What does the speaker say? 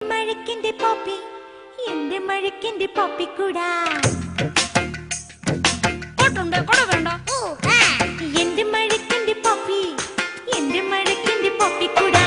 മഴക്കിന്റെ poppy എന്റെ മഴക്കിന്റെ പോപ്പിക്കൂടാ എന്റെ മഴക്കിന്റെ poppy എന്റെ മഴക്കിന്റെ പോപ്പിക്കൂടാ